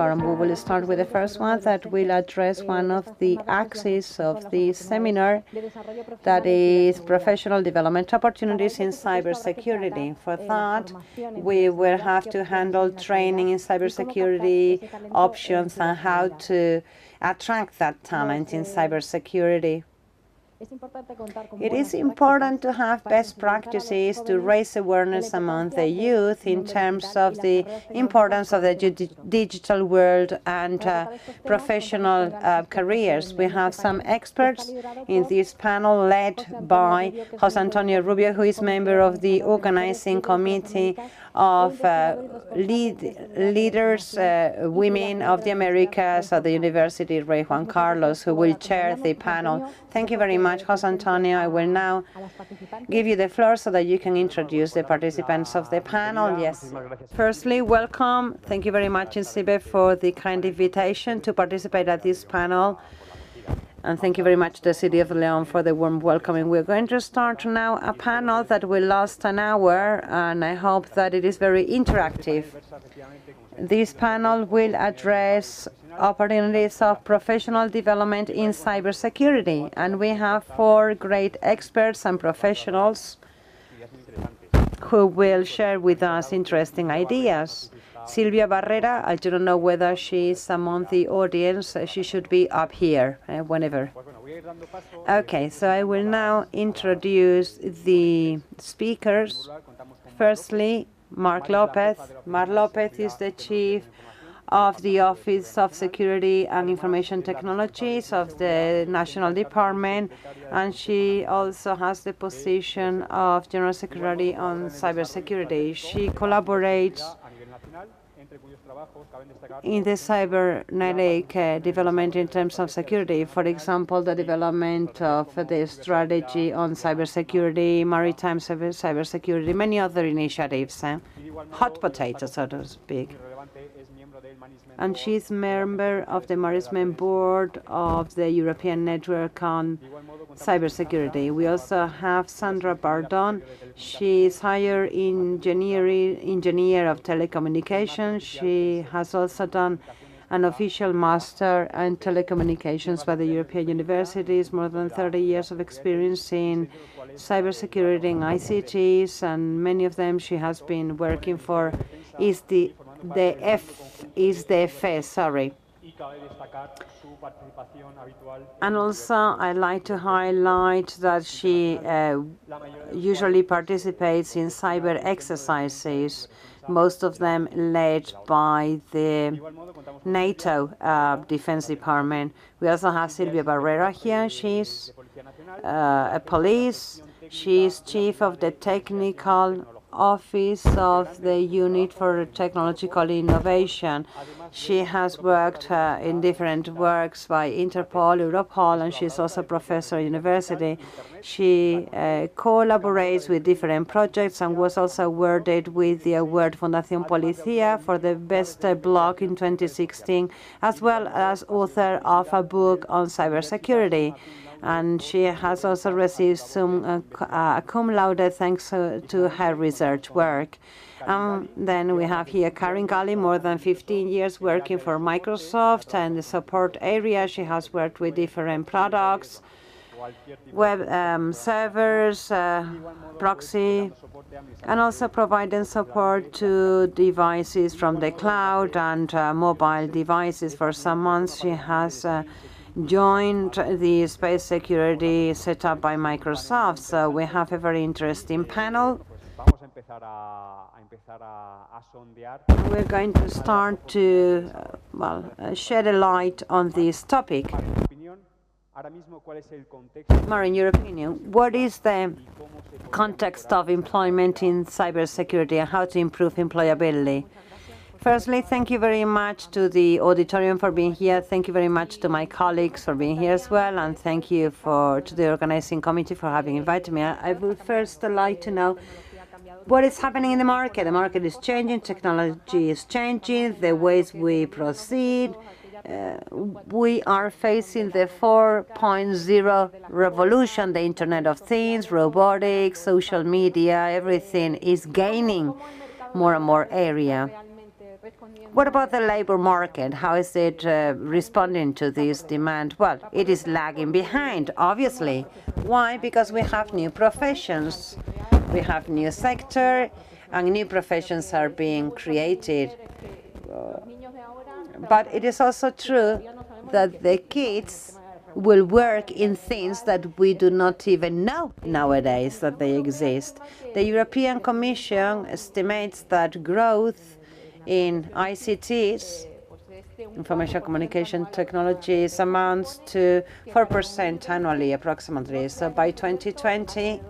forum. We will start with the first one that will address one of the axes of the seminar, that is professional development opportunities in cybersecurity. For that, we will have to handle training in cybersecurity options and how to attract that talent in cybersecurity. It is important to have best practices to raise awareness among the youth in terms of the importance of the digital world and professional careers. We have some experts in this panel led by José Rubio, who is member of the Organizing Committee of Leaders, Women of the Americas at the University, Rey Juan Carlos, who will chair the panel. Thank you very much, José Antonio. I will now give you the floor so that you can introduce the participants of the panel. Yes. Firstly, welcome. Thank you very much, INCIBE, for the kind invitation to participate at this panel. And thank you very much to the City of León for the warm welcoming. We're going to start now a panel that will last an hour, and I hope that it is very interactive. This panel will address opportunities of professional development in cybersecurity, and we have 4 great experts and professionals who will share with us interesting ideas. Silvia Barrera, I do not know whether she is among the audience. She should be up here whenever. Okay, so I will now introduce the speakers. Firstly, Marc Lopez. Marc Lopez is the Chief of the Office of Security and Information Technologies of the National Department, and she also has the position of General Secretary on Cybersecurity. She collaborates in the cybernetic development in terms of security. For example, the development of the strategy on cybersecurity, maritime cybersecurity, many other initiatives, hot potatoes, so to speak. And she's member of the management board of the European Network on Cybersecurity. We also have Sandra Bardón. She is higher engineer of telecommunications. She has also done an official master in telecommunications by the European universities, more than 30 years of experience in cybersecurity and ICTs, and many of them she has been working for ISDEFE, sorry. And also, I'd like to highlight that she usually participates in cyber exercises, most of them led by the NATO Defense Department. We also have Silvia Barrera here. She's a police. She's chief of the technical office of the Unit for Technological Innovation. She has worked in different works by Interpol, Europol, and she's also a professor at university. She collaborates with different projects and was also awarded with the award Fundación Policía for the best blog in 2016, as well as author of a book on cybersecurity. And she has also received some cum laude thanks to her research work. Then we have here Karin Galli, more than 15 years working for Microsoft and the support area. She has worked with different products, web servers, proxy, and also providing support to devices from the cloud and mobile devices. For some months, she has joined the space security set up by Microsoft. So we have a very interesting panel. We're going to start to shed a light on this topic. Mar, in your opinion, what is the context of employment in cybersecurity and how to improve employability? Firstly, thank you very much to the auditorium for being here. Thank you very much to my colleagues for being here as well. And thank you to the organizing committee for having invited me. I would first like to know what is happening in the market. The market is changing. Technology is changing. The ways we proceed. We are facing the 4.0 revolution, the Internet of Things, robotics, social media, everything is gaining more and more area. What about the labor market? How is it responding to this demand? Well, it is lagging behind, obviously. Why? Because we have new professions. We have new sector, and new professions are being created. But it is also true that the kids will work in things that we do not even know nowadays that they exist. The European Commission estimates that growth in ICTs, information communication technologies, amounts to 4% annually approximately. So by 2020,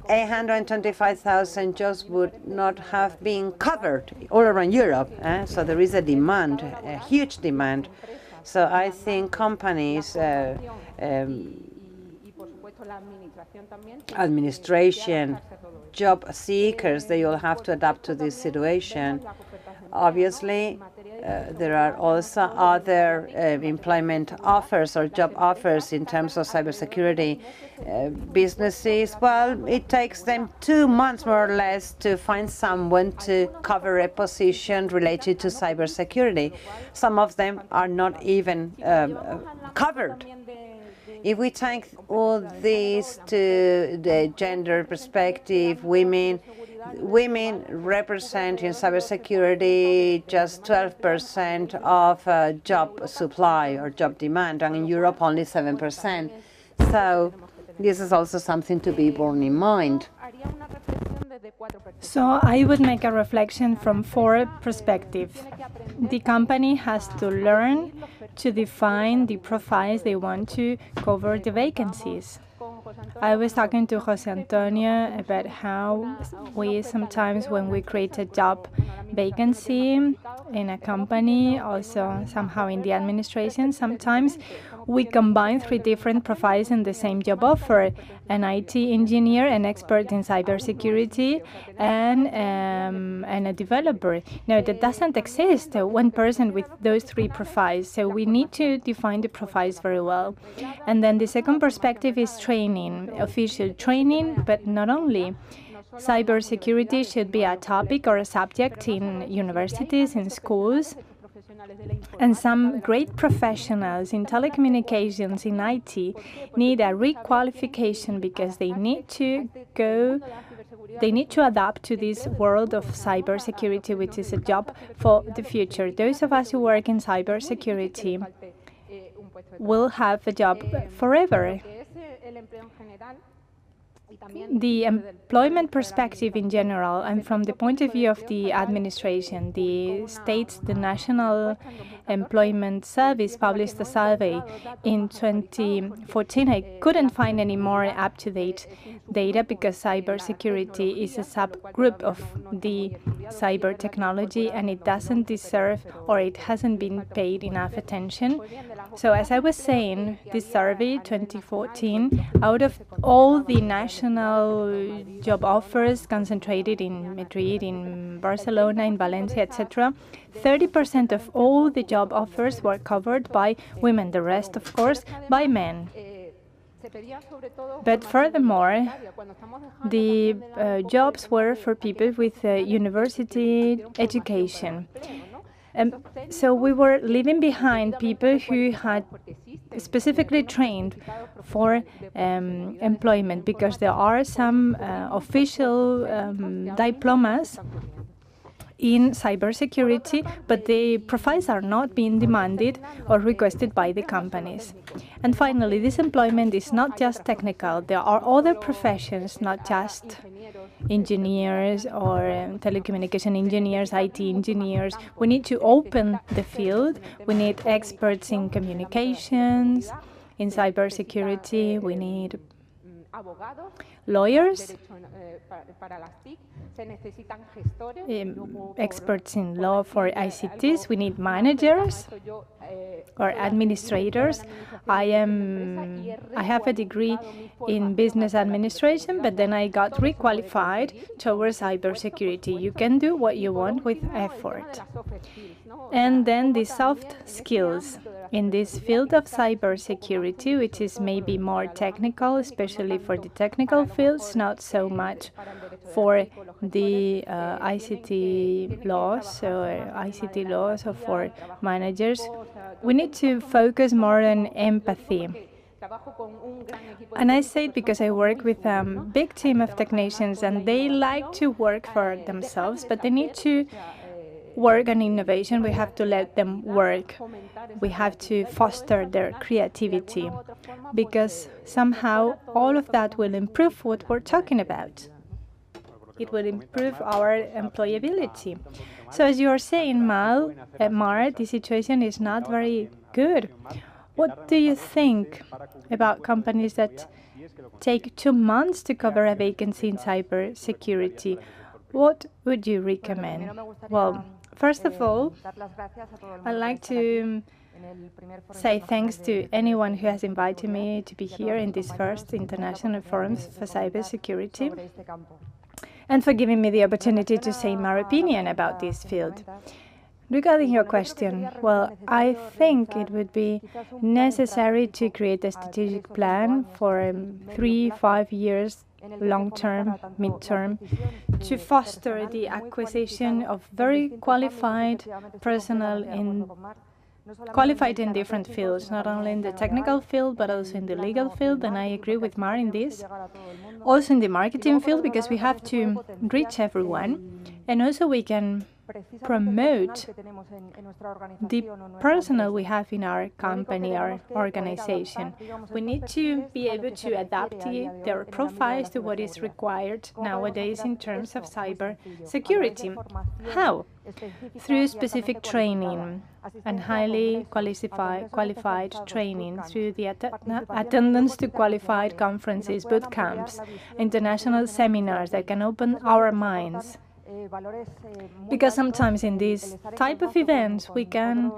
825,000 jobs would not have been covered all around Europe. So there is a demand, a huge demand. So I think companies, administration, job seekers, they all have to adapt to this situation. Obviously, there are also other employment offers or job offers in terms of cybersecurity businesses. Well, it takes them 2 months more or less to find someone to cover a position related to cybersecurity. Some of them are not even covered. If we take all this to the gender perspective, women represent in cybersecurity just 12% of job supply or job demand, and in Europe only 7%. So this is also something to be borne in mind. So I would make a reflection from 4 perspectives. The company has to learn to define the profiles they want to cover the vacancies. I was talking to José Antonio about how we sometimes, when we create a job vacancy in a company, also somehow in the administration, sometimes we combine 3 different profiles in the same job offer: an IT engineer, an expert in cybersecurity, and a developer. No, that doesn't exist, one person with those 3 profiles. So we need to define the profiles very well. And then the second perspective is training, official training, but not only. Cybersecurity should be a topic or a subject in universities, in schools. And some great professionals in telecommunications, in IT, need a requalification because they need to adapt to this world of cybersecurity, which is a job for the future. Those of us who work in cybersecurity will have a job forever. The employment perspective in general, and from the point of view of the administration, the National Employment Service published a survey in 2014. I couldn't find any more up-to-date data because cybersecurity is a subgroup of the cyber technology, and it doesn't deserve, or it hasn't been paid enough attention. So as I was saying, this survey 2014, out of all the national job offers concentrated in Madrid, in Barcelona, in Valencia, etc., 30% of all the job offers were covered by women, the rest, of course, by men. But furthermore, the jobs were for people with university education. So we were leaving behind people who had specifically trained for employment, because there are some official diplomas in cybersecurity, but the profiles are not being demanded or requested by the companies. And finally, this employment is not just technical. There are other professions, not just engineers or telecommunication engineers, IT engineers. We need to open the field. We need experts in communications, in cybersecurity. We need lawyers, experts in law for ICTs. We need managers or administrators. I have a degree in business administration, but then I got requalified towards cybersecurity. You can do what you want with effort. And then the soft skills. In this field of cybersecurity, which is maybe more technical, especially for the technical fields, not so much for the ICT laws or for managers, we need to focus more on empathy. And I say it because I work with a big team of technicians, and they like to work for themselves, but they need to work on innovation. We have to let them work. We have to foster their creativity, because somehow all of that will improve what we're talking about. It will improve our employability. So as you are saying, Mar, the situation is not very good. What do you think about companies that take 2 months to cover a vacancy in cybersecurity? What would you recommend? Well, first of all, I'd like to say thanks to anyone who has invited me to be here in this first International Forum for Cybersecurity, and for giving me the opportunity to say my opinion about this field. Regarding your question, well, I think it would be necessary to create a strategic plan for 3-5 years, long-term, mid-term, to foster the acquisition of very qualified personnel qualified in different fields, not only in the technical field, but also in the legal field, and I agree with Mar in this. Also in the marketing field, because we have to reach everyone, and also we can promote the personnel we have in our company, our organization. We need to be able to adapt their profiles to what is required nowadays in terms of cyber security. How? Through specific training and highly qualified training, through the attendance to qualified conferences, boot camps, international seminars that can open our minds. Because sometimes in these type of events, we can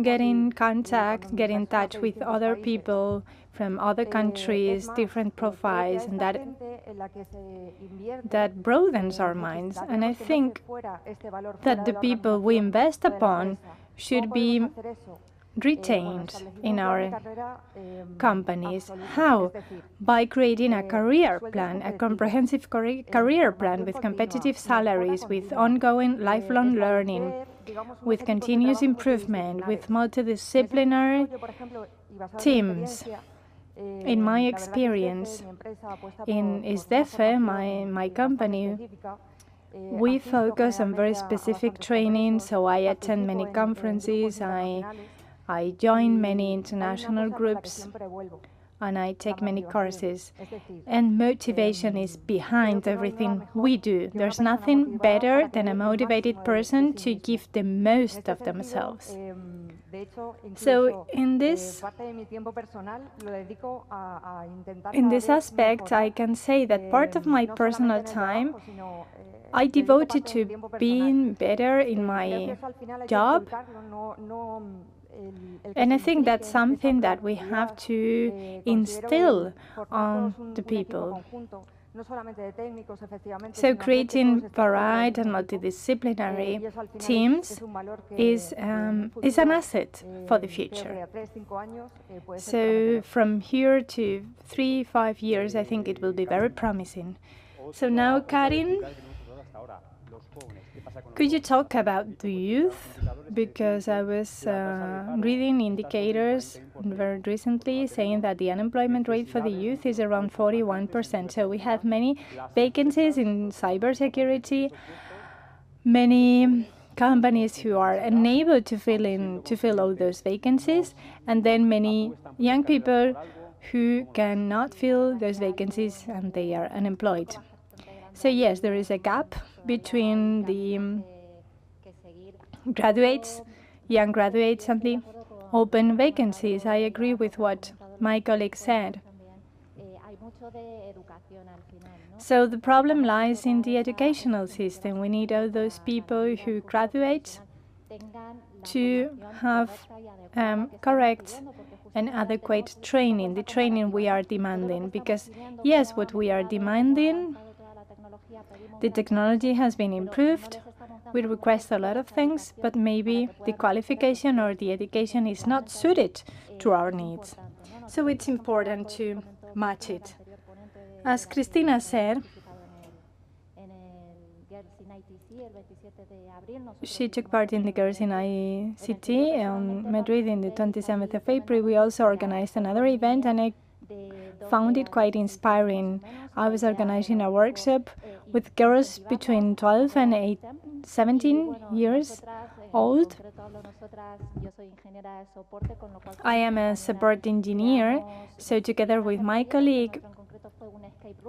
get in contact, get in touch with other people from other countries, different profiles, and that broadens our minds. And I think that the people we invest upon should be retained in our companies. How? By creating a career plan, a comprehensive career plan with competitive salaries, with ongoing lifelong learning, with continuous improvement, with multidisciplinary teams. In my experience, in ISDEFE, my company, we focus on very specific training, so I attend many conferences, I join many international groups, and I take many courses. And motivation is behind everything we do. There's nothing better than a motivated person to give the most of themselves. So in this aspect, I can say that part of my personal time I devoted to being better in my job. And I think that's something that we have to instill on the people. So creating varied and multidisciplinary teams is an asset for the future. So from here to 3-5 years, I think it will be very promising. So now, Karin, could you talk about the youth? Because I was reading indicators very recently saying that the unemployment rate for the youth is around 41%. So we have many vacancies in cybersecurity, many companies who are unable to fill all those vacancies, and then many young people who cannot fill those vacancies and they are unemployed. So yes, there is a gap between the graduates, young graduates, and the open vacancies. I agree with what my colleague said. So the problem lies in the educational system. We need all those people who graduate to have correct and adequate training, the training we are demanding. Because yes, what we are demanding, the technology has been improved, We request a lot of things, but maybe the qualification or the education is not suited to our needs. So it's important to match it. As Cristina said, she took part in the Girls in ICT on Madrid in the 27th of April. We also organized another event, and I found it quite inspiring. I was organizing a workshop with girls between 12 and 17 years old. I am a support engineer, so together with my colleague,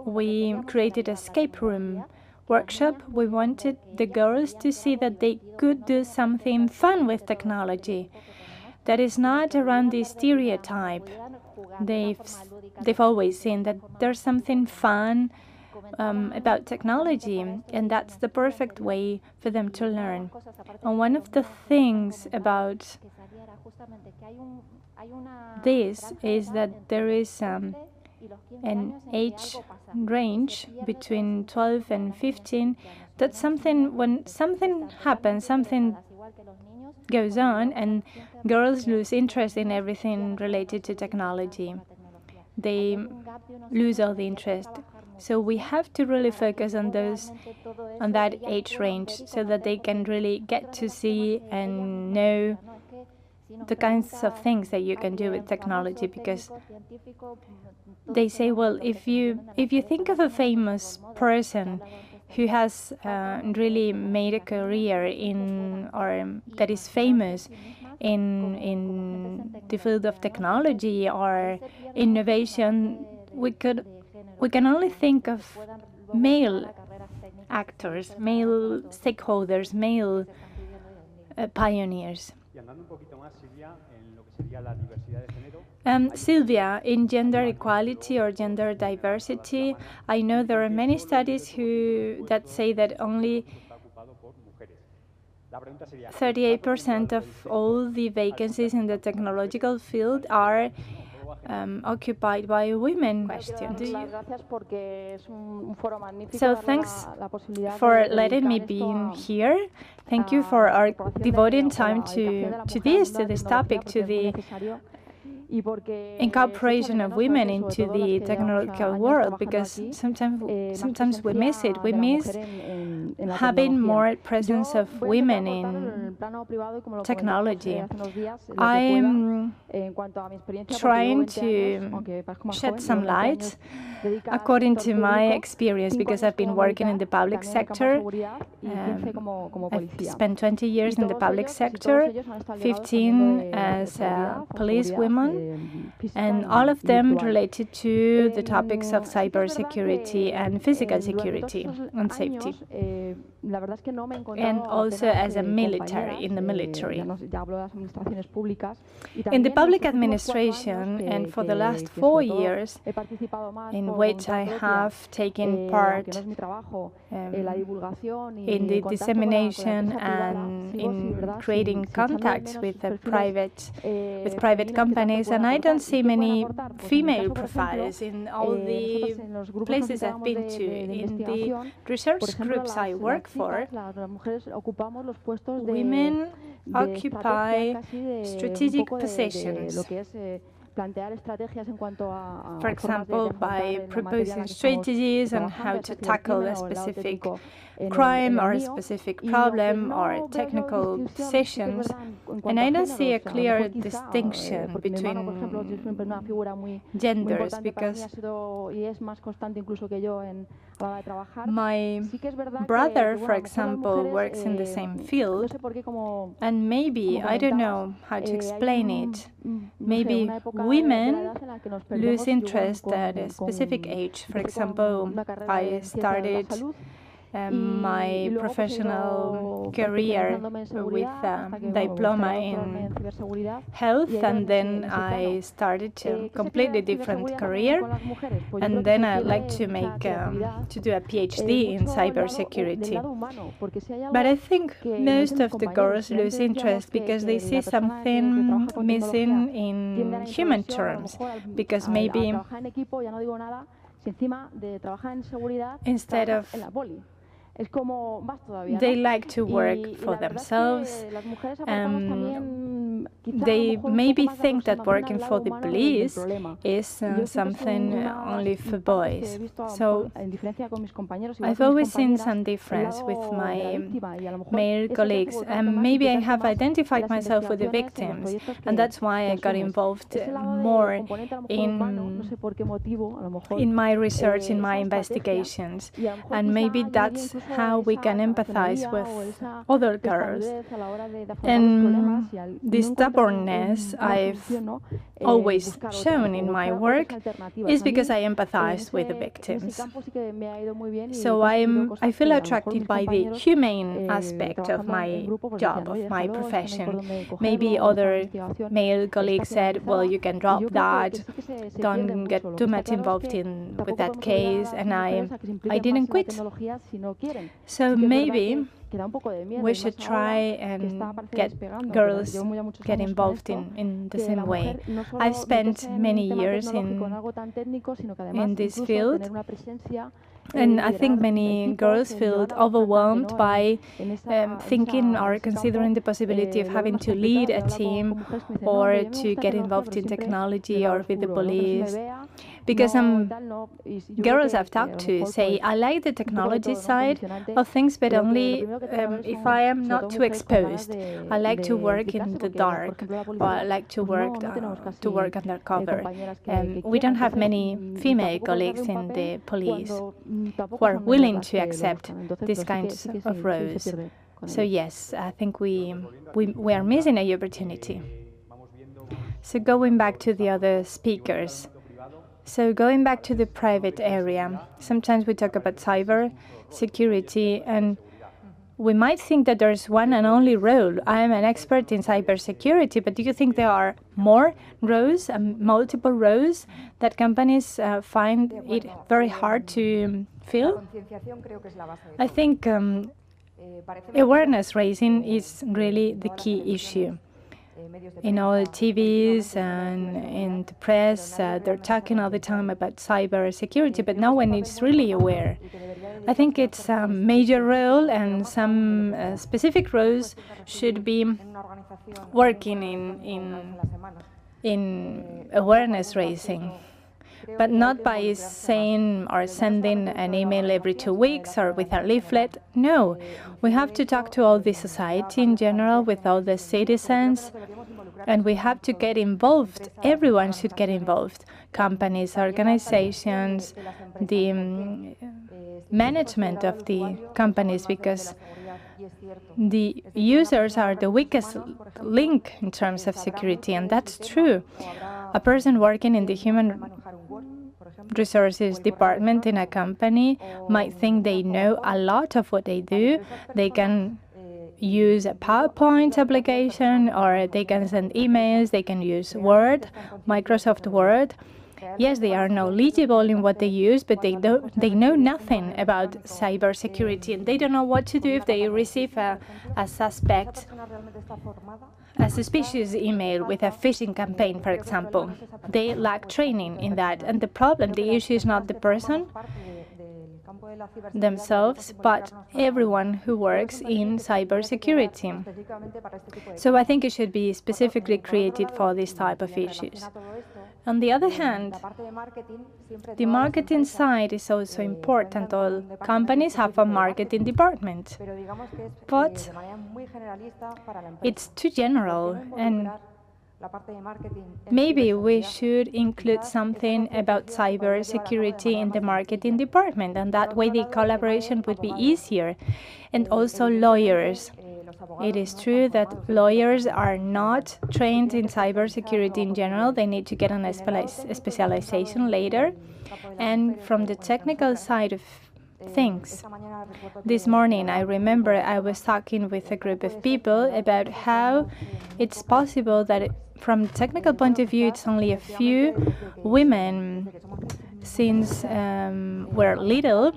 we created an escape room workshop. We wanted the girls to see that they could do something fun with technology that is not around the stereotype. They've always seen that there's something fun about technology, and that's the perfect way for them to learn. And one of the things about this is that there is an age range between 12 and 15. That's something, when something happens, something goes on, and girls lose interest in everything related to technology. They lose all the interest. So we have to really focus on that age range, so that they can really get to see and know the kinds of things that you can do with technology. Because they say, well, if you think of a famous person who has really made a career in, or that is famous in the field of technology or innovation, we can only think of male actors, male stakeholders, male pioneers. Silvia, in gender equality or gender diversity, I know there are many studies that say that only 38% of all the vacancies in the technological field are occupied by women. So thanks for letting me be here. Thank you for devoting time to this topic, to the incorporation of women into the technological world, because sometimes we miss it. We miss having more presence of women in technology. I'm trying to shed some light according to my experience, because I've been working in the public sector. I've spent 20 years in the public sector, 15 as a policewoman, and all of them related to the topics of cybersecurity and physical security and safety. And also as a military, in the military. In the public administration, and for the last 4 years, in which I have taken part in the dissemination and in creating contacts with private companies, and I don't see many female profiles in all the places I've been to. In the research groups I work for, women occupy strategic positions. For example, by proposing strategies on how to tackle a specific crime or a specific problem or technical decisions. And I don't see a clear distinction between genders, because my brother, for example, works in the same field, and maybe, I don't know how to explain it, maybe women lose interest at a specific age. For example, I started my professional career with a diploma in health, and then I started a completely different career, and then I'd like to do a PhD in cybersecurity. But I think most of the girls lose interest because they see something missing in human terms, because maybe instead of They like to work for themselves. They maybe think that working for the police is something only for boys. So I've always seen some difference with my male colleagues. Maybe I have identified myself with the victims, and that's why I got involved more in my research, in my investigations. And maybe that's how we can empathize with other girls. And the stubbornness I've always shown in my work is because I empathize with the victims. So I feel attracted by the humane aspect of my job, of my profession. Maybe other male colleagues said, well, you can drop that, don't get too much involved with that case, and I didn't quit. So maybe we should try and get girls get involved in the same way. I've spent many years in this field, and I think many girls feel overwhelmed by thinking or considering the possibility of having to lead a team or to get involved in technology or with the police. Because girls I've talked to say, I like the technology side of things, but only if I am not too exposed. I like to work in the dark, or I like to work undercover. We don't have many female colleagues in the police who are willing to accept these kinds of roles. So yes, I think we are missing an opportunity. So going back to the other speakers. So going back to the private area, sometimes we talk about cyber security, and we might think that there's one and only role. I am an expert in cybersecurity, but do you think there are more roles, multiple roles, that companies find it very hard to fill? I think awareness raising is really the key issue. In all TVs and in the press, they're talking all the time about cybersecurity, but no one is really aware. I think it's a major role, and some specific roles should be working in awareness raising, but not by saying or sending an email every 2 weeks or with a leaflet. No, we have to talk to all the society in general, with all the citizens, and we have to get involved. Everyone should get involved. Companies, organizations, the management of the companies, because the users are the weakest link in terms of security, and that's true. A person working in the human resources department in a company might think they know a lot of what they do. They can use a PowerPoint application, or they can send emails, they can use Word, Microsoft Word. Yes, they are knowledgeable in what they use, but they know nothing about cybersecurity, and they don't know what to do if they receive a suspicious email with a phishing campaign, for example. They lack training in that, and the issue is not the person themselves, but everyone who works in cybersecurity. So I think it should be specifically created for this type of issues. On the other hand, the marketing side is also important. All companies have a marketing department, but it's too general, and maybe we should include something about cybersecurity in the marketing department, and that way the collaboration would be easier. And also lawyers. It is true that lawyers are not trained in cybersecurity in general. They need to get on a specialization later. And from the technical side of things, this morning I remember I was talking with a group of people about how it's possible that from a technical point of view it's only a few women. Since we're little,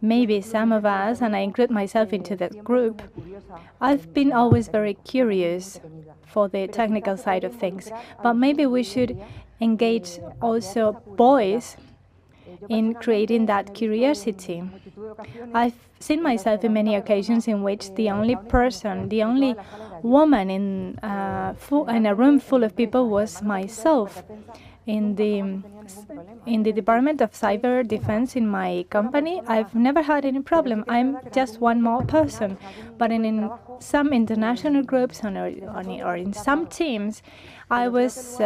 maybe some of us, and I include myself into that group, I've been always very curious for the technical side of things. But maybe we should engage also boys in creating that curiosity. I've seen myself in many occasions in which the only person, the only woman in a room full of people was myself. In the Department of Cyber Defense in my company, I've never had any problem. I'm just one more person. But in some international groups or in some teams, I was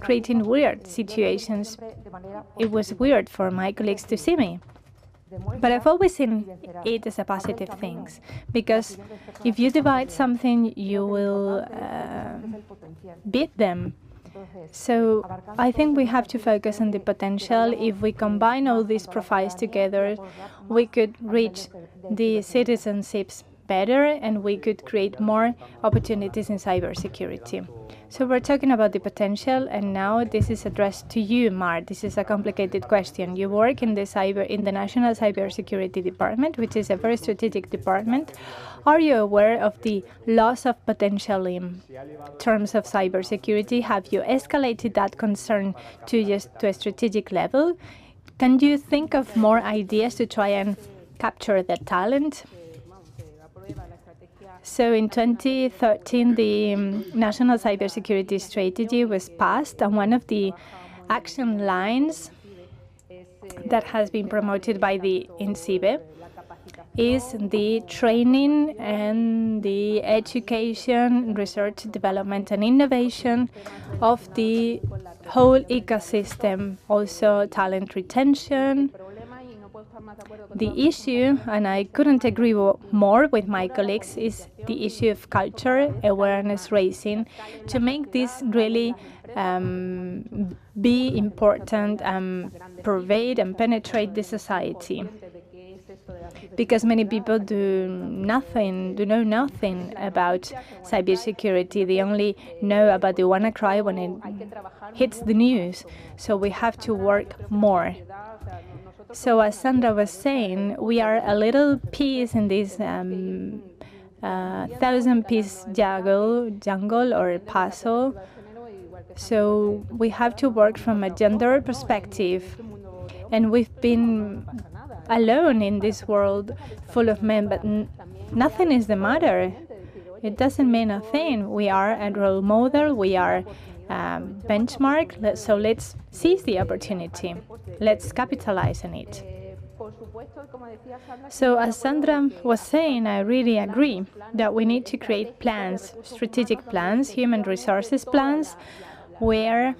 creating weird situations. It was weird for my colleagues to see me. But I've always seen it as a positive thing, because if you divide something, you will beat them. So I think we have to focus on the potential. If we combine all these profiles together, we could reach the citizenships better, and we could create more opportunities in cybersecurity. So we're talking about the potential, and now this is addressed to you, Mar. This is a complicated question. You work in the National Cybersecurity Department, which is a very strategic department. Are you aware of the loss of potential in terms of cybersecurity? Have you escalated that concern to a strategic level? Can you think of more ideas to try and capture the talent? So in 2013, the National Cybersecurity Strategy was passed, and one of the action lines that has been promoted by the INCIBE is the training and the education, research, development, and innovation of the whole ecosystem, also talent retention. The issue, and I couldn't agree more with my colleagues, is the issue of culture, awareness raising, to make this really be important and pervade and penetrate the society. Because many people do know nothing about cybersecurity. They only know about the WannaCry when it hits the news. So we have to work more. So as Sandra was saying, we are a little piece in this 1,000-piece jungle or puzzle. So we have to work from a gender perspective. And we've been alone in this world full of men, but nothing is the matter. It doesn't mean a thing. We are a role model. We are benchmark. So let's seize the opportunity. Let's capitalize on it. So as Sandra was saying, I really agree that we need to create plans, strategic plans, human resources plans, where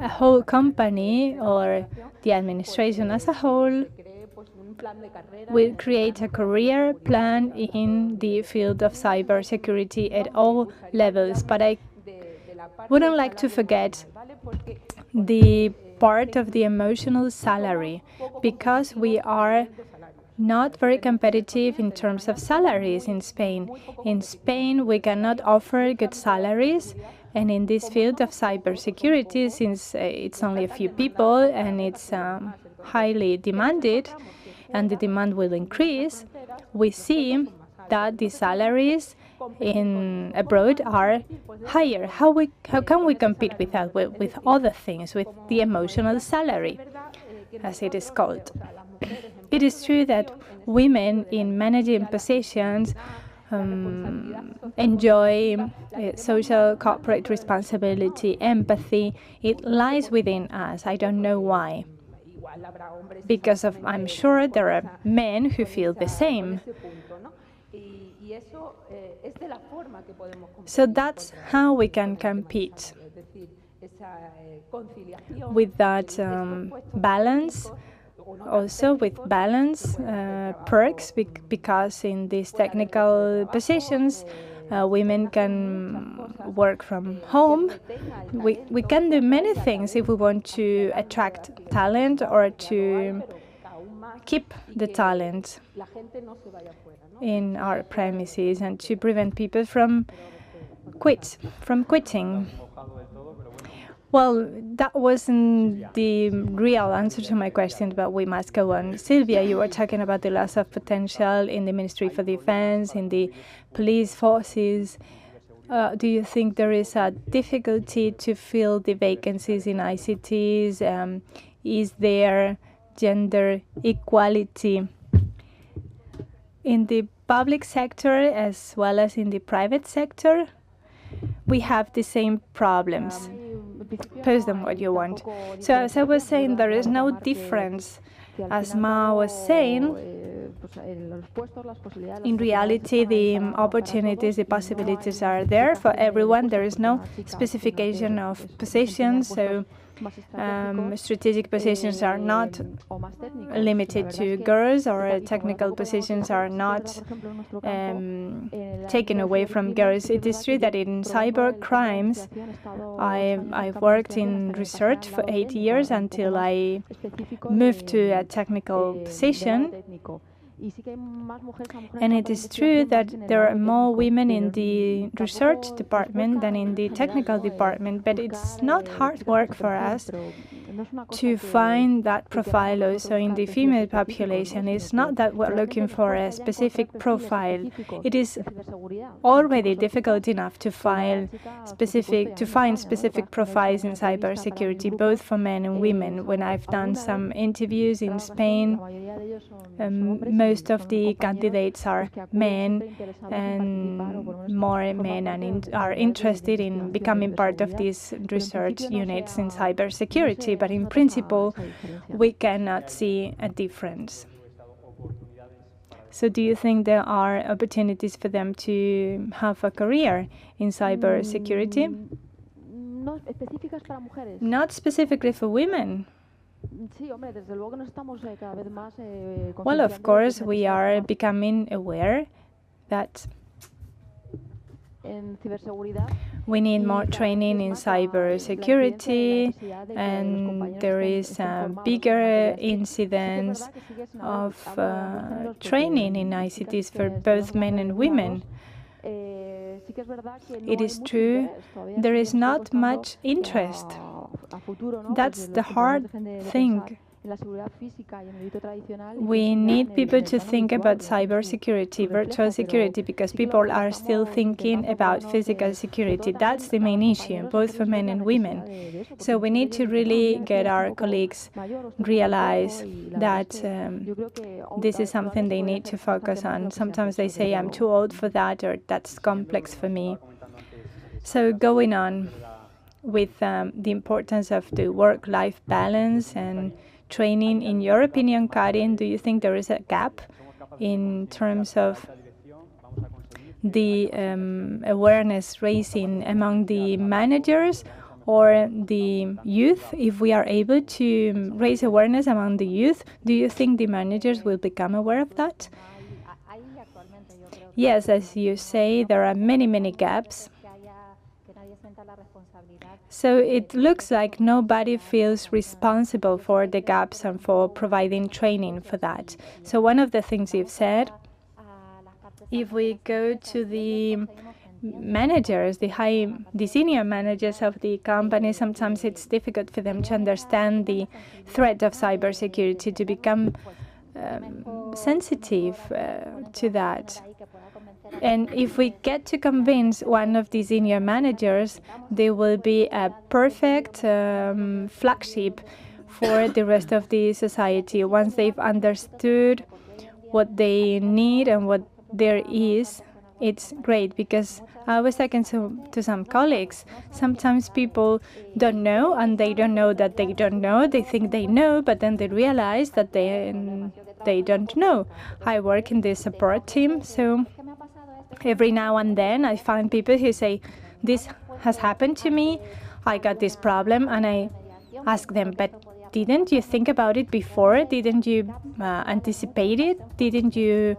a whole company or the administration as a whole will create a career plan in the field of cybersecurity at all levels. But I wouldn't like to forget the part of the emotional salary, because we are not very competitive in terms of salaries in Spain. In Spain, we cannot offer good salaries. And in this field of cybersecurity, since it's only a few people and it's highly demanded, and the demand will increase, we see that the salaries in abroad are higher. How can we compete with that? With other things, with the emotional salary, as it is called. It is true that women in managing positions enjoy social corporate responsibility, empathy. It lies within us. I don't know why. Because I'm sure there are men who feel the same. So that's how we can compete with that balance. Also with balance perks, because in these technical positions, women can work from home. We can do many things if we want to attract talent or to keep the talent in our premises and to prevent people from quitting. Well, that wasn't the real answer to my question, but we must go on. Silvia, you were talking about the loss of potential in the Ministry for Defense, in the police forces. Do you think there is a difficulty to fill the vacancies in ICTs, is there gender equality in the public sector as well as in the private sector? We have the same problems. Post them what you want. So as I was saying, there is no difference. As Ma was saying, in reality, the opportunities, the possibilities are there for everyone. There is no specification of positions, so strategic positions are not limited to girls, or technical positions are not taken away from girls. It is true that in cyber crimes, I've worked in research for 8 years until I moved to a technical position. And it is true that there are more women in the research department than in the technical department, but it's not hard work for us to find that profile also in the female population. It's not that we're looking for a specific profile. It is already difficult enough to find specific profiles in cybersecurity, both for men and women. When I've done some interviews in Spain, most of the candidates are men, and more men are interested in becoming part of these research units in cybersecurity. But in principle, we cannot see a difference. So do you think there are opportunities for them to have a career in cybersecurity? Not specifically for women. Well, of course, we are becoming aware that we need more training in cybersecurity, and there is a bigger incidence of training in ICTs for both men and women. It is true, there is not much interest. That's the hard thing. We need people to think about cybersecurity, virtual security, because people are still thinking about physical security. That's the main issue, both for men and women. So we need to really get our colleagues realize that this is something they need to focus on. Sometimes they say, I'm too old for that, or that's complex for me. So going on with the importance of the work-life balance and training, in your opinion, Karin, do you think there is a gap in terms of the awareness raising among the managers or the youth? If we are able to raise awareness among the youth, do you think the managers will become aware of that? Yes, as you say, there are many, many gaps. So it looks like nobody feels responsible for the gaps and for providing training for that. So one of the things you've said, if we go to the managers, the senior managers of the company, sometimes it's difficult for them to understand the threat of cybersecurity, to become sensitive to that. And if we get to convince one of the senior managers, they will be a perfect flagship for the rest of the society. Once they've understood what they need and what there is, it's great, because I was talking to some colleagues. Sometimes people don't know, and they don't know that they don't know. They think they know, but then they realize that they don't know. I work in the support team, so every now and then I find people who say, this has happened to me, I got this problem, and I ask them, but didn't you think about it before? Didn't you anticipate it? Didn't you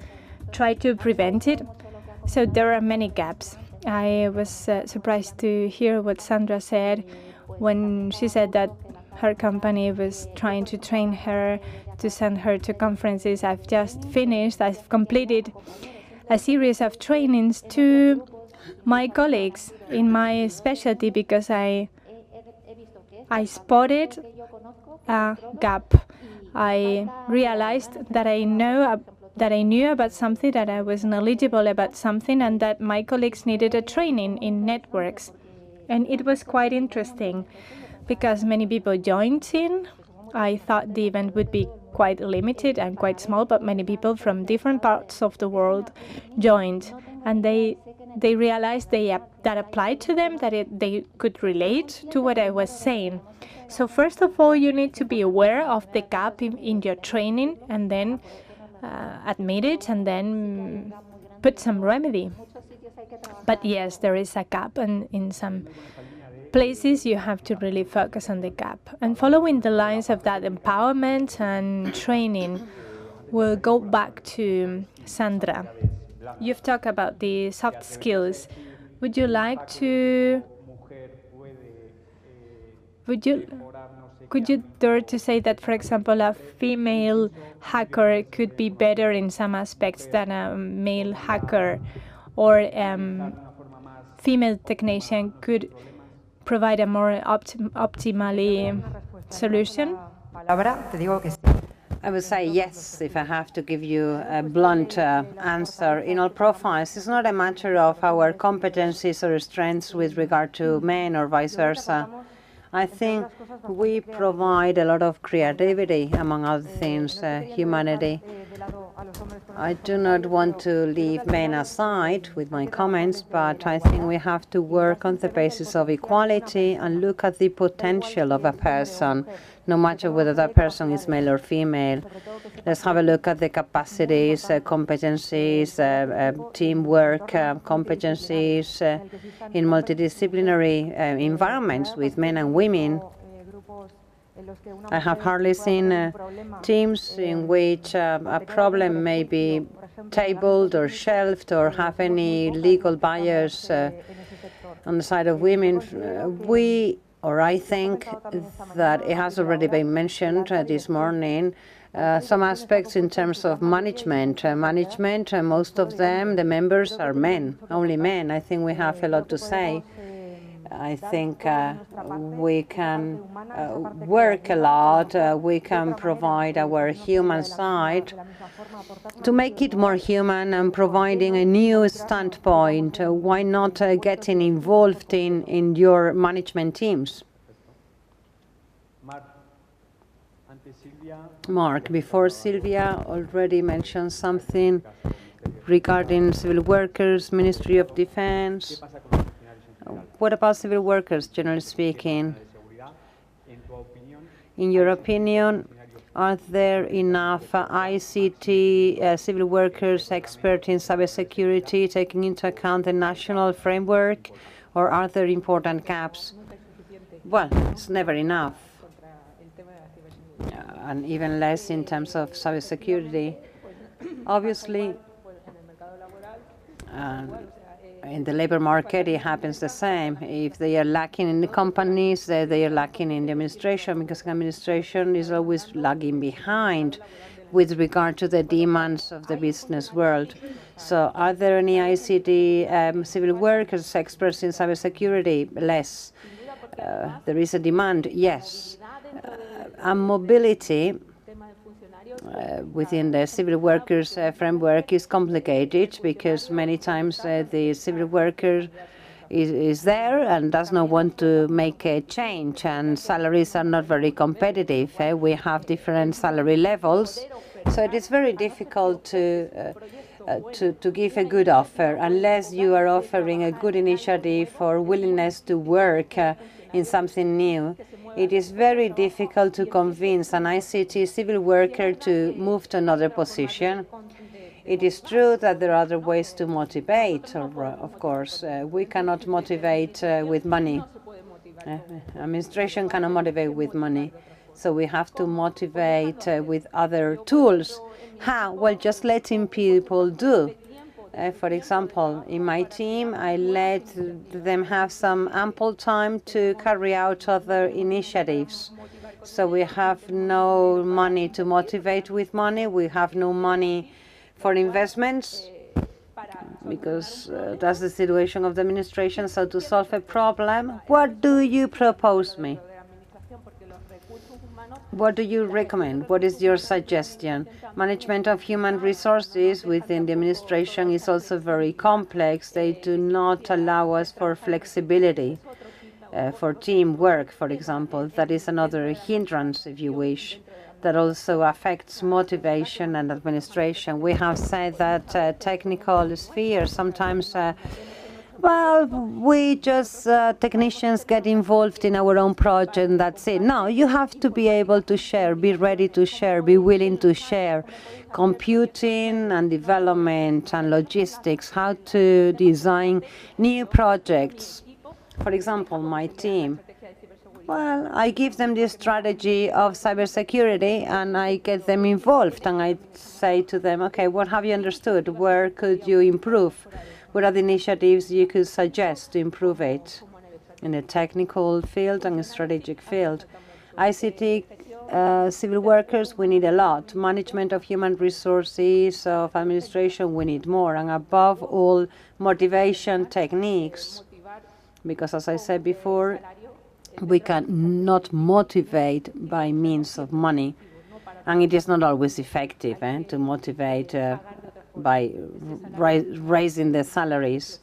try to prevent it? So there are many gaps. I was surprised to hear what Sandra said when she said that her company was trying to train her, to send her to conferences. I've just finished, I've completed a series of trainings to my colleagues in my specialty, because I spotted a gap. I realized that I knew about something, that I was knowledgeable about something, and that my colleagues needed a training in networks. And it was quite interesting, because many people joined in, I thought the event would be quite limited and quite small, but many people from different parts of the world joined, and they realized that applied to them, that they could relate to what I was saying. So first of all, you need to be aware of the gap in your training, and then admit it, and then put some remedy. But yes, there is a gap, and in some places you have to really focus on the gap. And following the lines of that empowerment and training, we'll go back to Sandra. You've talked about the soft skills. Would you could you dare to say that, for example, a female hacker could be better in some aspects than a male hacker, or female technician could provide a more optimally solution? I would say yes, if I have to give you a blunt answer. In all profiles, it's not a matter of our competencies or strengths with regard to men or vice versa. I think we provide a lot of creativity, among other things, humanity. I do not want to leave men aside with my comments, but I think we have to work on the basis of equality and look at the potential of a person, no matter whether that person is male or female. Let's have a look at the capacities, competencies, teamwork, competencies in multidisciplinary environments with men and women. I have hardly seen teams in which a problem may be tabled or shelved or have any legal bias on the side of women. I think that it has already been mentioned this morning, some aspects in terms of management. Most of them, the members are men, only men. I think we have a lot to say. I think we can work a lot. We can provide our human side to make it more human and providing a new standpoint. Why not getting involved in your management teams? Mark, before Silvia already mentioned something regarding civil workers, Ministry of Defense. What about civil workers, generally speaking? In your opinion, are there enough ICT civil workers expert in cybersecurity, taking into account the national framework, or are there important gaps? Well, it's never enough, and even less in terms of cybersecurity. Obviously, in the labor market, it happens the same. If they are lacking in the companies, they are lacking in the administration, because administration is always lagging behind with regard to the demands of the business world. So are there any ICT civil workers, experts in cybersecurity? Less. There is a demand, yes. And mobility within the civil workers framework is complicated, because many times the civil worker is there and does not want to make a change, and salaries are not very competitive. We have different salary levels, so it is very difficult to give a good offer unless you are offering a good initiative or willingness to work in something new. It is very difficult to convince an ICT civil worker to move to another position. It is true that there are other ways to motivate, of course. We cannot motivate with money. Administration cannot motivate with money. So we have to motivate with other tools. How? Well, just letting people do. For example, in my team, I let them have some ample time to carry out other initiatives. So we have no money to motivate with money. We have no money for investments, because that's the situation of the administration. So to solve a problem, what do you propose me? What do you recommend? What is your suggestion? Management of human resources within the administration is also very complex. They do not allow us for flexibility. for teamwork, for example. That is another hindrance, if you wish, that also affects motivation and administration. We have said that technical sphere sometimes well, we just technicians get involved in our own project and that's it. No, you have to be able to share, be ready to share, be willing to share. Computing and development and logistics, how to design new projects. For example, my team. Well, I give them the strategy of cybersecurity and I get them involved and I say to them, okay, what have you understood? Where could you improve? What are the initiatives you could suggest to improve it in a technical field and a strategic field? ICT civil workers, we need a lot. Management of human resources, of administration, we need more. And above all, motivation techniques. Because as I said before, we cannot motivate by means of money. And it is not always effective to motivate by raising the salaries.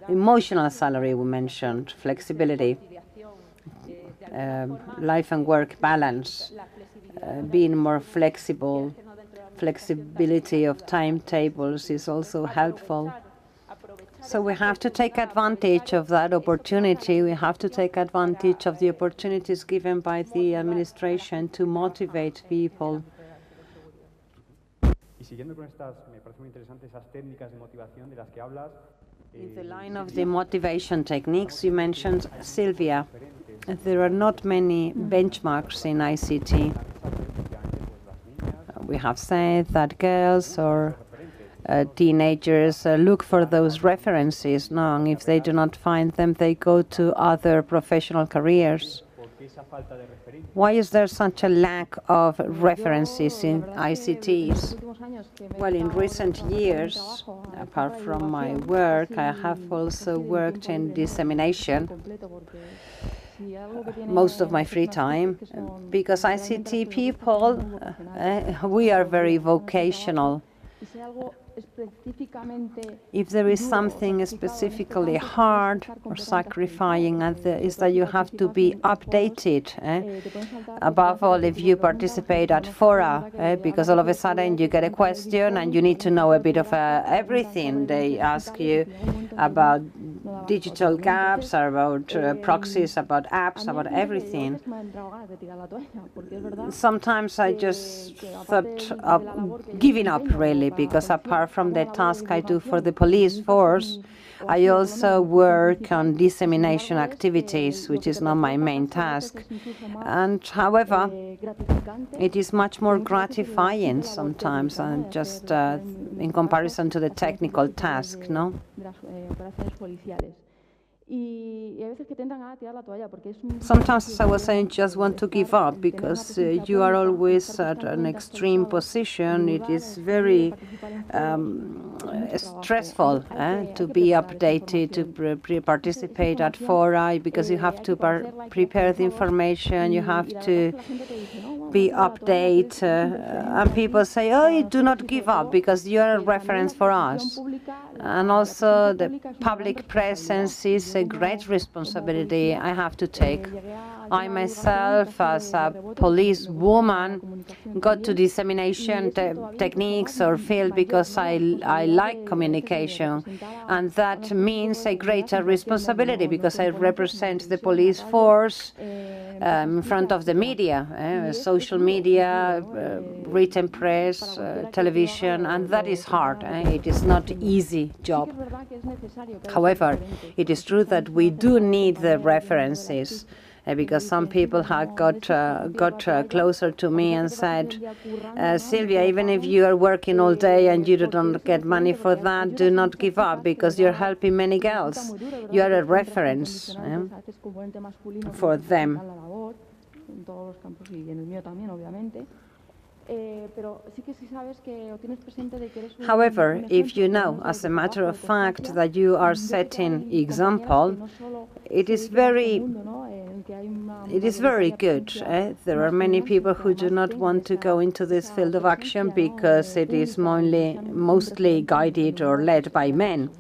Emotional salary we mentioned, flexibility, life and work balance, being more flexible. Flexibility of timetables is also helpful. So we have to take advantage of that opportunity. We have to take advantage of the opportunities given by the administration to motivate people. In the line of the motivation techniques you mentioned, Silvia, there are not many benchmarks in ICT. We have said that girls or teenagers look for those references, no? And if they do not find them, they go to other professional careers. Why is there such a lack of references in ICTs? Well, in recent years, apart from my work, I have also worked in dissemination most of my free time, because ICT people, we are very vocational. If there is something specifically hard or sacrificing, is that you have to be updated. Above all, if you participate at fora, because all of a sudden you get a question and you need to know a bit of everything. They ask you about digital gaps, about proxies, about apps, about everything. Sometimes I just thought of giving up, really, because apart from the task I do for the police force, I also work on dissemination activities, which is not my main task. And however, it is much more gratifying sometimes, and just in comparison to the technical task, no? Sometimes, as I was saying, just want to give up because you are always at an extreme position. It is very stressful to be updated, to participate at fora, because you have to prepare the information, you have to be updated, and people say, oh, do not give up because you are a reference for us. And also the public presence is a great responsibility I have to take. I myself, as a police woman, got to dissemination techniques or field because I like communication, and that means a greater responsibility because I represent the police force in front of the media, social media, written press, television, and that is hard. It is not an easy job. However, it is true that we do need the references, because some people have got closer to me and said, Silvia, even if you are working all day and you don't get money for that, do not give up because you're helping many girls. You are a reference for them. However, if you know, as a matter of fact, that you are setting example, it is very good. There are many people who do not want to go into this field of action because it is mostly guided or led by men.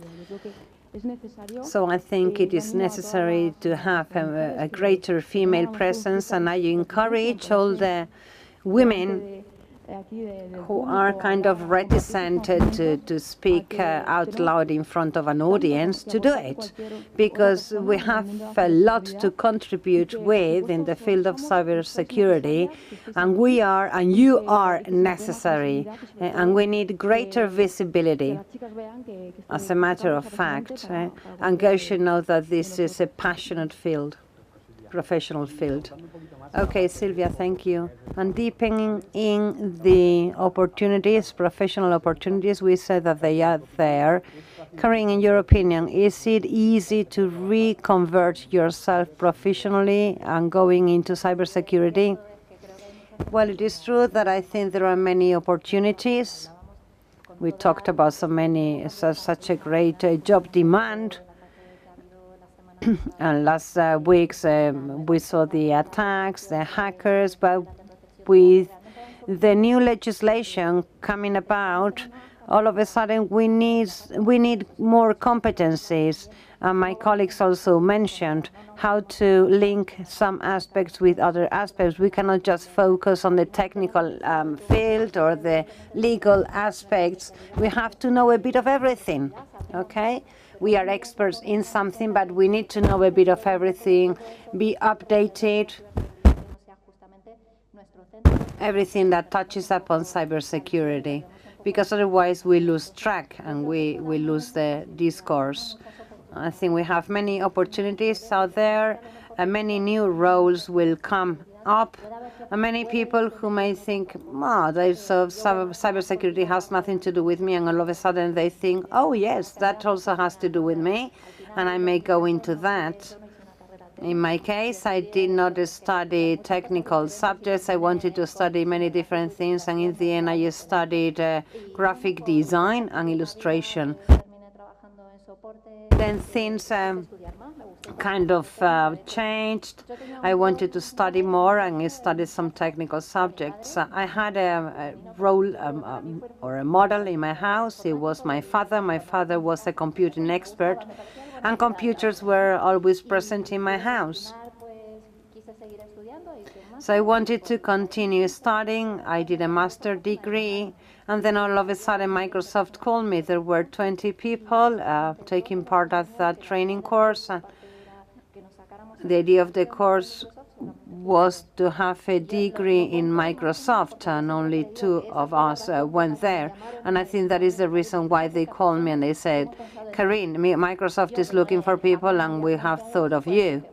So I think it is necessary to have a greater female presence, and I encourage all the women who are kind of reticent to speak out loud in front of an audience to do it, because we have a lot to contribute with in the field of cybersecurity, and we are, and you are necessary, and we need greater visibility, as a matter of fact, and girls should know that this is a passionate field, professional field. Okay, Silvia, thank you. And deepening in the opportunities, professional opportunities, we said that they are there. Karin, in your opinion, is it easy to reconvert yourself professionally and going into cybersecurity? Well, it is true that I think there are many opportunities. We talked about such a great job demand. And last weeks we saw the attacks, the hackers, but with the new legislation coming about, all of a sudden we need more competencies. My colleagues also mentioned how to link some aspects with other aspects. We cannot just focus on the technical field or the legal aspects. We have to know a bit of everything, okay? We are experts in something, but we need to know a bit of everything, be updated, everything that touches upon cybersecurity, because otherwise we lose track and we lose the discourse. I think we have many opportunities out there, and many new roles will come up, and many people who may think, cybersecurity has nothing to do with me, and all of a sudden they think, oh yes, that also has to do with me, and I may go into that. In my case, I did not study technical subjects. I wanted to study many different things, and in the end I studied graphic design and illustration. Then things kind of changed. I wanted to study more, and I studied some technical subjects. I had a role or a model in my house. It was my father. My father was a computing expert, and computers were always present in my house. So I wanted to continue studying. I did a master's degree, and then all of a sudden Microsoft called me. There were 20 people taking part of that training course. The idea of the course was to have a degree in Microsoft, and only 2 of us went there. And I think that is the reason why they called me and they said, Karin, Microsoft is looking for people and we have thought of you.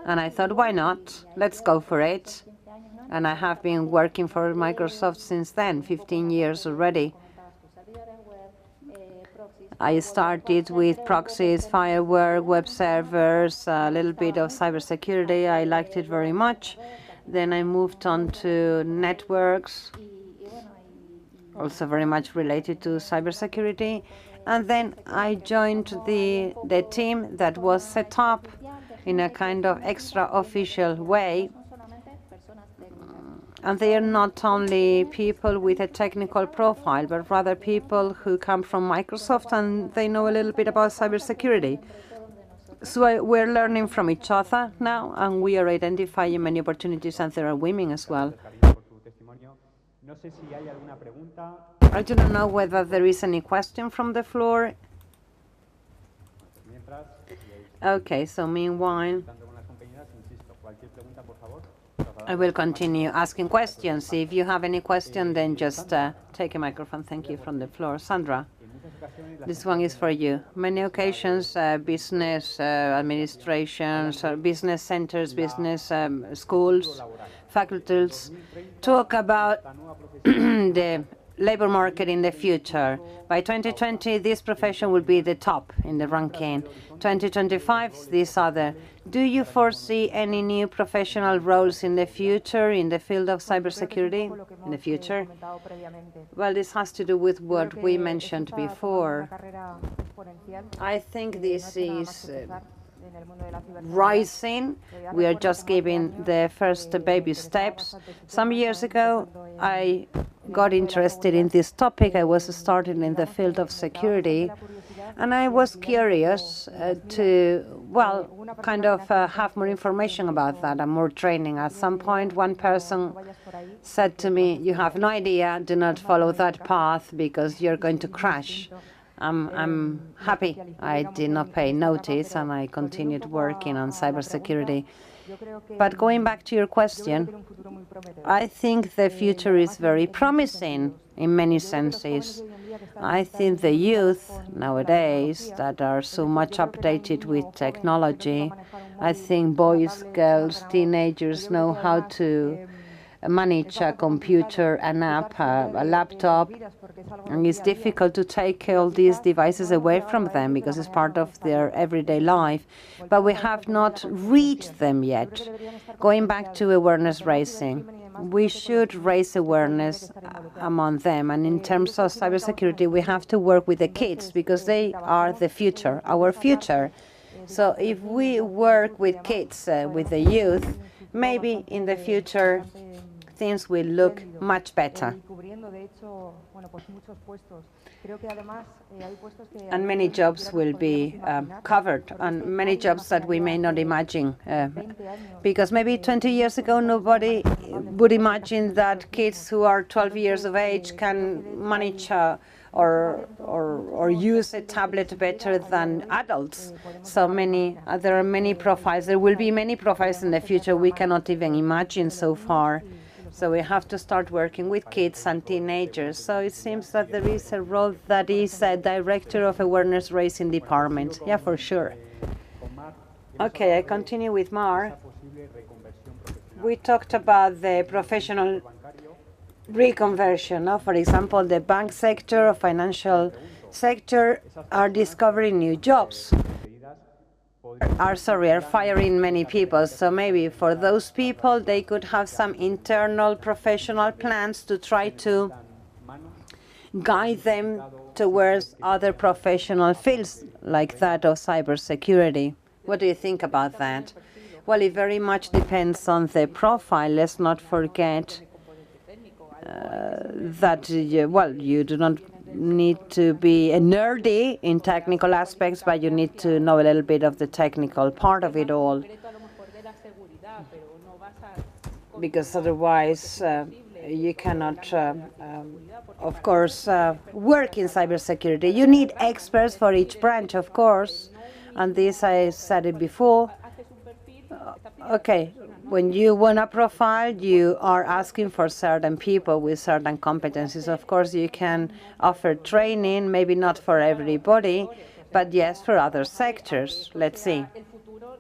And I thought, why not? Let's go for it. And I have been working for Microsoft since then, 15 years already. I started with proxies, firewall, web servers, a little bit of cybersecurity. I liked it very much. Then I moved on to networks, also very much related to cybersecurity. And then I joined the team that was set up in a kind of extra-official way. And they are not only people with a technical profile, but rather people who come from Microsoft and they know a little bit about cybersecurity. So we're learning from each other now, and we are identifying many opportunities, and there are women as well. I do not know whether there is any question from the floor. Okay, so meanwhile, I will continue asking questions. If you have any question, then just take a microphone. Thank you, from the floor. Sandra, this one is for you. Many occasions, business administrations, business centers, business schools, faculties talk about the labor market in the future. By 2020, this profession will be the top in the ranking. 2025, this other. Do you foresee any new professional roles in the future in the field of cybersecurity in the future? Well, this has to do with what we mentioned before. I think this is rising. We are just giving the first baby steps. Some years ago, I got interested in this topic. I was starting in the field of security, And I was curious to, well, kind of have more information about that and more training. At some point, one person said to me, "You have no idea, do not follow that path because you're going to crash." I'm happy I did not pay notice and I continued working on cybersecurity. But going back to your question, I think the future is very promising in many senses. I think the youth nowadays that are so much updated with technology, I think boys, girls, teenagers know how to manage a computer, an app, a laptop, and it's difficult to take all these devices away from them because it's part of their everyday life. But we have not reached them yet. Going back to awareness raising, we should raise awareness among them. And in terms of cybersecurity, we have to work with the kids because they are the future, our future. So if we work with kids, with the youth, maybe in the future things will look much better. And many jobs will be covered, and many jobs that we may not imagine. Because maybe 20 years ago, nobody would imagine that kids who are 12 years of age can manage or use a tablet better than adults. So there are many profiles. There will be many profiles in the future we cannot even imagine so far. So we have to start working with kids and teenagers. So it seems that there is a role that is a director of awareness raising department. Yeah, for sure. Okay, I continue with Mar. We talked about the professional reconversion. For example, the bank sector or financial sector are discovering new jobs. Are firing many people. So maybe for those people, they could have some internal professional plans to try to guide them towards other professional fields like that of cybersecurity. What do you think about that? Well, it very much depends on the profile. Let's not forget that, you do not need to be nerdy in technical aspects, but you need to know a little bit of the technical part of it all. Because otherwise, you cannot, of course, work in cybersecurity. You need experts for each branch, of course. And this, I said it before. Okay, when you want a profile, you are asking for certain people with certain competencies. Of course, you can offer training, maybe not for everybody, but yes, for other sectors. Let's see.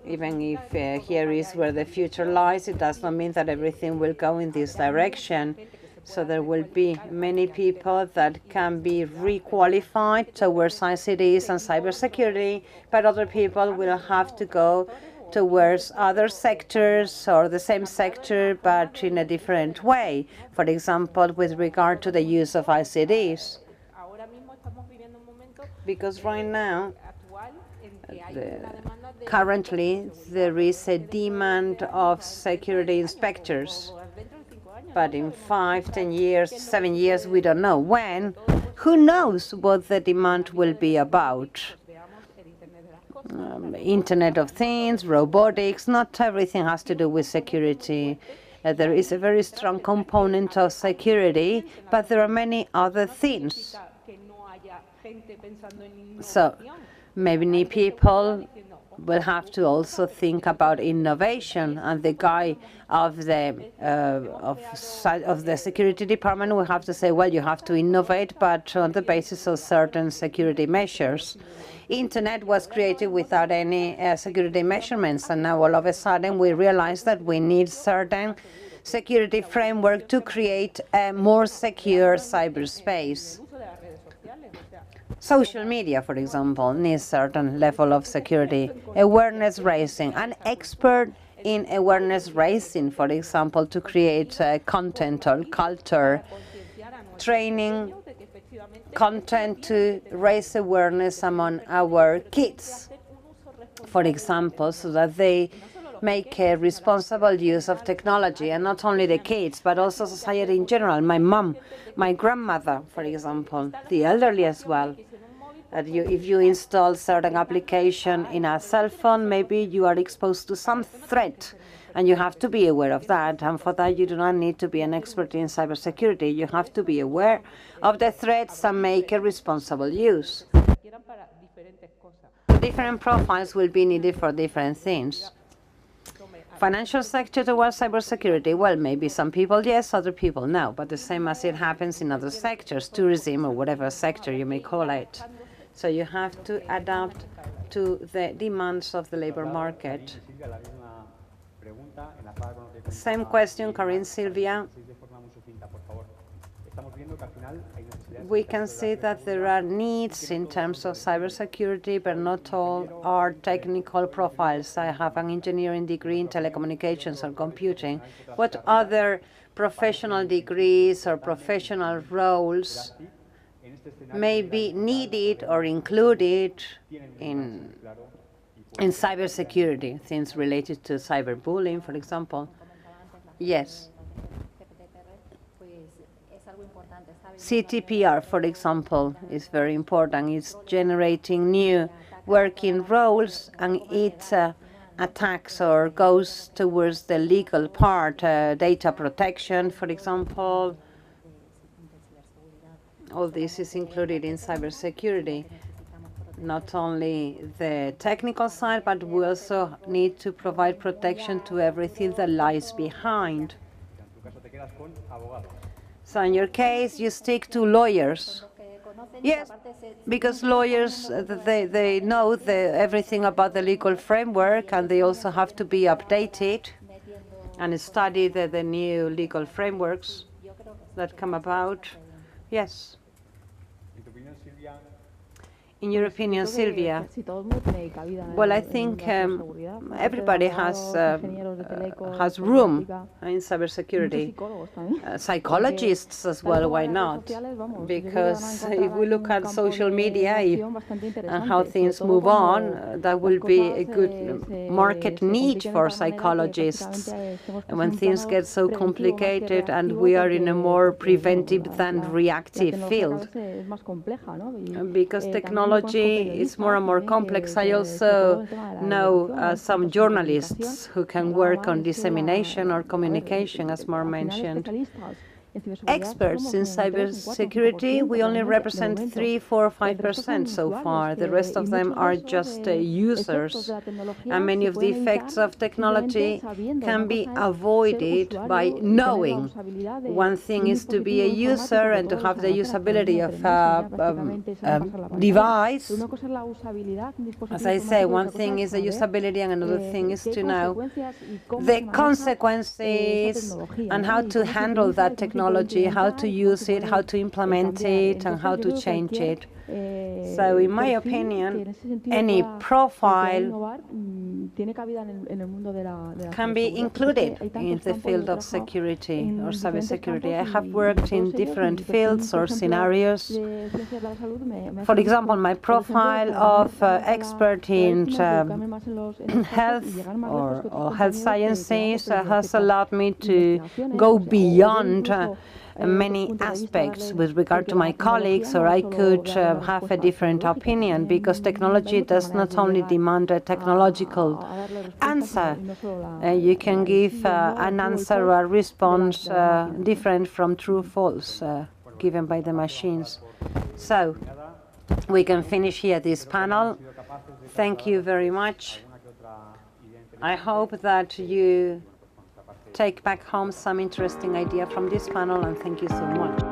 Even if here is where the future lies, it does not mean that everything will go in this direction. So there will be many people that can be requalified towards ICDs and cybersecurity, but other people will have to go towards other sectors or the same sector but in a different way, for example, with regard to the use of ICDs. Because right now, currently, there is a demand of security inspectors. But in 5, 10 years, 7 years, we don't know when. Who knows what the demand will be about? Internet of Things, robotics, not everything has to do with security. There is a very strong component of security, but there are many other things. So many people will have to also think about innovation, and the guy of the security department will have to say, well, you have to innovate, but on the basis of certain security measures. Internet was created without any security measurements, and now all of a sudden we realize that we need certain security framework to create a more secure cyberspace. Social media, for example, needs certain level of security. Awareness raising, an expert in awareness raising, for example, to create content or culture, training content to raise awareness among our kids, for example, so that they make a responsible use of technology, and not only the kids, but also society in general. My mom, my grandmother, for example, the elderly as well. If you install certain application in a cell phone, maybe you are exposed to some threat, and you have to be aware of that. And for that, you do not need to be an expert in cybersecurity. You have to be aware of the threats and make a responsible use. Different profiles will be needed for different things. Financial sector towards cybersecurity, well, maybe some people yes, other people no, but the same as it happens in other sectors, tourism or whatever sector you may call it. So you have to adapt to the demands of the labor market. Same question, Karin, Silvia. We can see that there are needs in terms of cybersecurity, but not all are technical profiles. I have an engineering degree in telecommunications or computing. What other professional degrees or professional roles may be needed or included in cybersecurity, things related to cyberbullying, for example? Yes. CTPR, for example, is very important. It's generating new working roles, and it attacks or goes towards the legal part, data protection, for example. All this is included in cybersecurity. Not only the technical side, but we also need to provide protection to everything that lies behind. So in your case, you stick to lawyers. Yes, because lawyers, they know everything about the legal framework, and they also have to be updated and study the new legal frameworks that come about. Yes. In your opinion, Silvia? Well, I think everybody has room in cybersecurity. Psychologists as well, why not? Because if we look at social media and how things move on, that will be a good market need for psychologists. And when things get so complicated and we are in a more preventive than reactive field, because technology is more and more complex. I also know some journalists who can work on dissemination or communication, as Mar mentioned. Experts in cybersecurity, we only represent 3, 4, 5% so far. The rest of them are just users. And many of the effects of technology can be avoided by knowing. One thing is to be a user and to have the usability of a device. As I say, one thing is the usability and another thing is to know the consequences and how to handle that technology, how to use it, how to implement it, and how to change it. So in my opinion, any profile can be included in the field of security or cybersecurity. I have worked in different fields or scenarios. For example, my profile of expert in health or health sciences has allowed me to go beyond many aspects with regard to my colleagues, or I could have a different opinion, because technology does not only demand a technological answer. You can give an answer or a response different from true false given by the machines. So we can finish here this panel. Thank you very much. I hope that you take back home some interesting idea from this panel, and thank you so much.